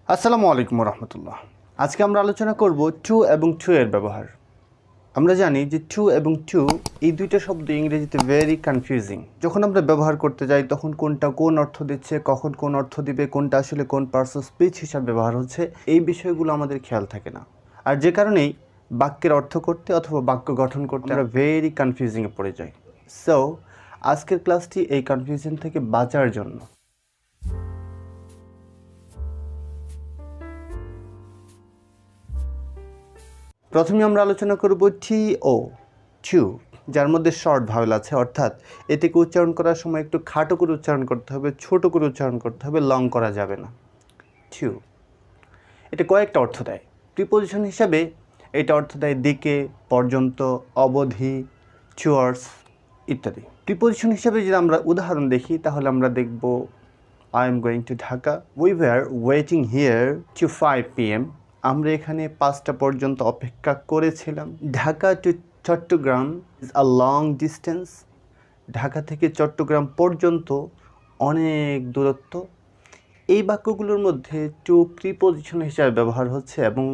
Assalamualaikum Wa Rahmatulla. আজকে আমরা আলোচনা করব টু এবং টু এর ব্যবহার। আমরা জানি যে টু এবং টু এই দুইটা শব্দ ইংরেজিতে ভেরি কনফিউজিং। যখন আমরা ব্যবহার করতে যাই তখন কোনটা কোন অর্থ দিচ্ছে, কখন কোন অর্থ দিবে, কোনটা আসলে কোন পার্টস অফ স্পিচ হিসাবে ব্যবহার হচ্ছে, এই বিষয়গুলো আমাদের খেয়াল থাকে না। আর যে কারণেই বাক্যের অর্থ করতে অথবা বাক্য গঠন করতে আমরা ভেরি কনফিউজিংয়ে পড়ে যাই। সো আজকের ক্লাসটি এই কনফিউশন থেকে বাঁচার জন্য। প্রথমে আমরা আলোচনা করব টিও, টু, যার মধ্যে শর্ট ভাওয়েল আছে, অর্থাৎ এটিকে উচ্চারণ করার সময় একটু খাটো করে উচ্চারণ করতে হবে, ছোট করে উচ্চারণ করতে হবে, লং করা যাবে না। টু এটা কয়েকটা অর্থ দেয়। প্রিপোজিশন হিসাবে এটা অর্থ দেয় দিকে, পর্যন্ত, অবধি, টুয়ার্ডস ইত্যাদি। প্রিপোজিশন হিসাবে যদি আমরা উদাহরণ দেখি তাহলে আমরা দেখব I am going to Dhaka, we were waiting here to 5 PM। আমরা এখানে 5টা পর্যন্ত অপেক্ষা করেছিলাম। Dhaka to Chittagong is a long distance. Dhaka থেকে চট্টগ্রাম পর্যন্ত অনেক দূরত্ব। এই বাক্যগুলোর মধ্যে টু প্রিপোজিশন হিসাবে ব্যবহার হচ্ছে এবং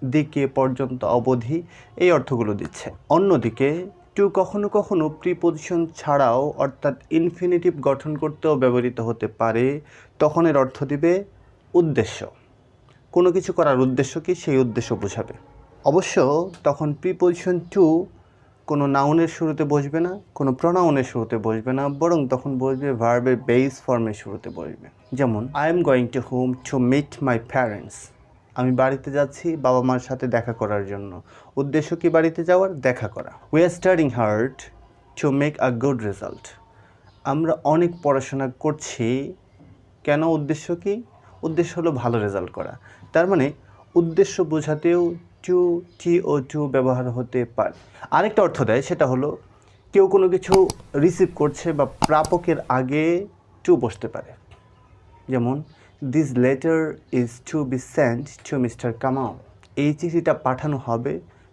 দিকে, পর্যন্ত, অবধি এই অর্থগুলো দিচ্ছে। অন্যদিকে টু কখনো কখনো প্রিপোজিশন ছাড়াও অর্থাৎ ইনফিনিটিভ গঠন করতেও ব্যবহৃত হতে পারে। তখন এর অর্থ দিবে উদ্দেশ্য। কোনো কিছু করার উদ্দেশ্য কি, সেই উদ্দেশ্য বোঝাবে। অবশ্য তখন প্রিপোজিশন টু কোনো নাউনের শুরুতে বসবে না, কোনো প্রোনাউনের শুরুতে বসবে না, বরং তখন বসবে ভার্বের বেস ফর্মের শুরুতে বসবে। যেমন I am going to home to meet my parents. আমি বাড়িতে যাচ্ছি বাবা মার সাথে দেখা করার জন্য। উদ্দেশ্য কি বাড়িতে যাওয়ার? দেখা করা। We are studying hard to make a good result. আমরা অনেক পড়াশোনা করছি। কেন? উদ্দেশ্য কি? উদ্দেশ্য হলো ভালো রেজাল্ট করা। তার মানে উদ্দেশ্য বোঝাতেও টু, টি ও টু ব্যবহার হতে পারে। আরেকটা অর্থ দেয়, সেটা হলো কেউ কোনো কিছু রিসিভ করছে বা প্রাপকের আগে টু বসতে পারে। যেমন this letter is to be sent to mister Kamal. এই চিঠিটা পাঠানো হবে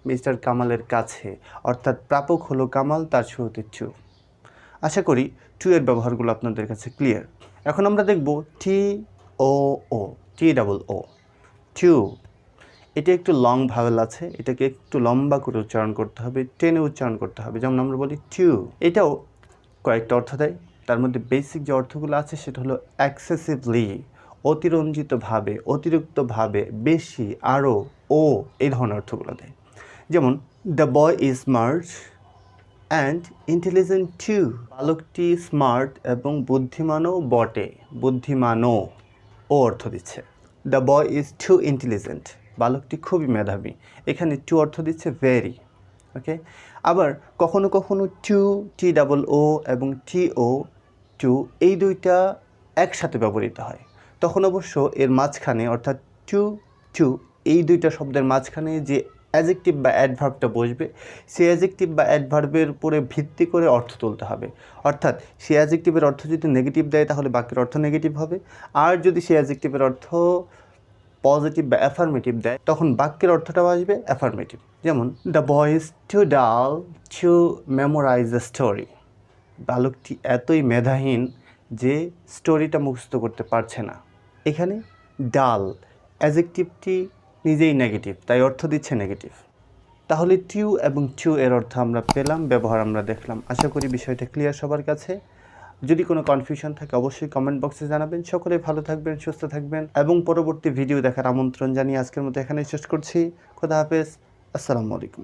মিস্টার কামালের কাছে, অর্থাৎ প্রাপক হলো কামাল, তার শুরুতে টু। আশা করি টু এর ব্যবহারগুলো আপনাদের কাছে ক্লিয়ার। এখন আমরা দেখব টি ও ও, টি ডাবল ও, টু। এটা একটু লং ভাওয়েল আছে, এটাকে একটু লম্বা করে উচ্চারণ করতে হবে, টেনে উচ্চারণ করতে হবে। যেমন আমরা বলি টু। এটাও কয়েকটা অর্থ দেয়। তার মধ্যে বেসিক যে অর্থগুলো আছে সেটা হলো এক্সেসিভলি, অতিরঞ্জিতভাবে, অতিরিক্তভাবে, বেশি, আরও, ও, এই ধরনের অর্থগুলো দেয়। যেমন the boy is smart and intelligent too. বালকটি স্মার্ট এবং বুদ্ধিমানও বটে। বুদ্ধিমানও ও অর্থ দিচ্ছে। The boy is too intelligent. বালকটি খুবই মেধাবী। এখানে টু অর্থ দিচ্ছে ভেরি। ওকে। আবার কখনো কখনো টু, টি ডাবল ও এবং টি ও টু এই দুইটা একসাথে ব্যবহৃত হয়। তখন অবশ্য এর মাঝখানে অর্থাৎ টু টু এই দুইটা শব্দের মাঝখানে যে অ্যাডজেক্টিভ বা অ্যাডভার্বটা বসবে, সেই অ্যাডজেক্টিভ বা অ্যাডভার্বের উপরে ভিত্তি করে অর্থ তুলতে হবে। অর্থাৎ সেই অ্যাডজেক্টিভের অর্থ যদি নেগেটিভ দেয় তাহলে বাক্যের অর্থ নেগেটিভ হবে, আর যদি সেই অ্যাডজেক্টিভের অর্থ পজিটিভ বা অ্যাফার্মেটিভ দেয় তখন বাক্যের অর্থটাও আসবে অ্যাফার্মেটিভ। যেমন দ্য বয় ইজ টু ডাল টু মেমোরাইজ দ্য স্টোরি। বালকটি এতই মেধাহীন যে স্টোরিটা মুখস্থ করতে পারছে না। এখানে ডাল অ্যাডজেক্টিভটি নিজেই নেগেটিভ, তাই অর্থ দিচ্ছে নেগেটিভ। তাহলে টিউ এবং টু এর অর্থ আমরা পেলাম, ব্যবহার আমরা দেখলাম। আশা করি বিষয়টা ক্লিয়ার সবার কাছে। যদি কোনো কনফিউশন থাকে অবশ্যই কমেন্ট বক্সে জানাবেন। সকলে ভালো থাকবেন, সুস্থ থাকবেন এবং পরবর্তী ভিডিও দেখার আমন্ত্রণ জানিয়ে আজকের মতো এখানেই শেষ করছি। খোদা হাফেজ। আসসালামু আলাইকুম।